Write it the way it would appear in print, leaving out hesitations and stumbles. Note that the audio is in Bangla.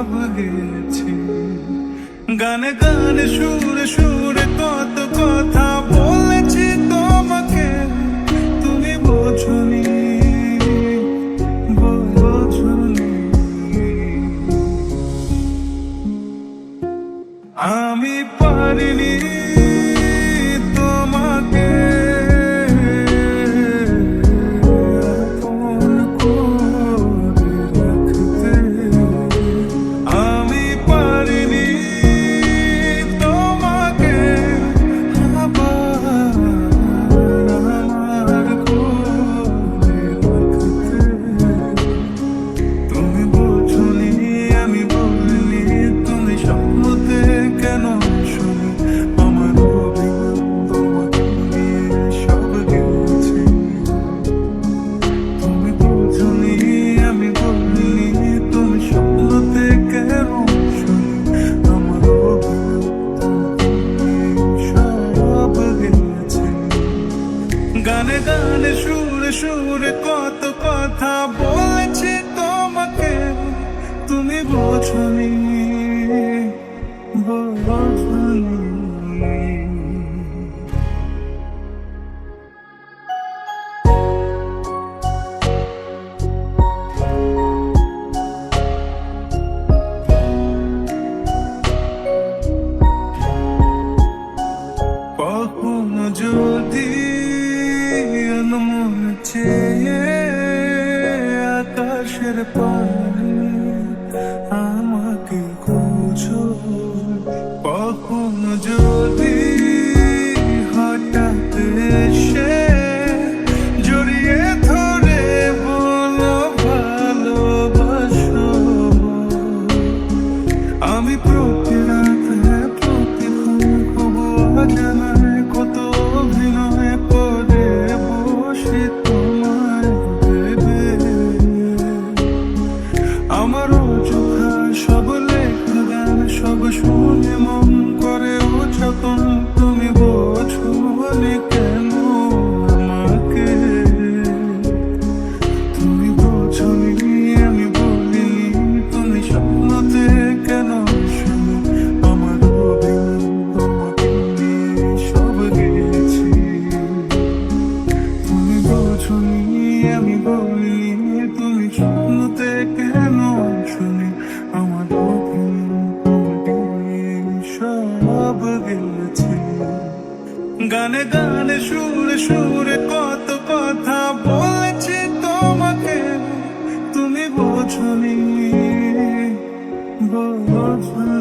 সব গেছি। গানে গানে সুরে সুরে কত কথা বলেছি তোমাকে, তুমি বোঝনি, বোঝনি। আমি পারিনি তোমাকে আপন করে রাখতে, আমি পারিনি তোমাকে আবার আমার করে রাখতে। তুমি বোঝনি, আমি বলিনি, তুমি স্বপ্নতে কেন শুনি আমার অভিমান তোমাকে নিয়ে সব গেছি। তুমি বোঝনি, আমি বলিনি, তুমি স্বপ্নতে কেন শুনি আমার অভিমান তোমাকে নিয়ে সব গেছি। গানে গানে সুরে সুরে কত কথা বলেছি তোমাকে, তুমি বোঝনি, বোঝনি। কখনো যদি মন চেয়ে আকাশের পানে আমাকে খোঁজো, কখনো যদি হঠাৎ এসে জড়িয়ে ধরে বলো ভালোবাসো, আমি প্রতি রাতে প্রতিক্ষণ খুব অজানায় কত অভিনয় করে বসে তোমায় ভেবে। আমার অযথা সব লেখা গান সব শুনে মন করে উচ্ছতন, তুমি বোঝনি কেন আমাকে, তুমি বোঝনি, আমি বলিনি, তুমি স্বপ্নতে কেন শুনি আমার অভিমান তোমাকে নিয়ে সব গেছি। তুমি বোঝনি, আমি বলিনি, তুমি স্বপ্নতে কেন শুনি আমার অভিমান তোমাকে নিয়ে সব গেছি। গানে গানে সুরে সুরে কত কথা বলেছি তোমাকে, তুমি বোঝনি, বোঝনি।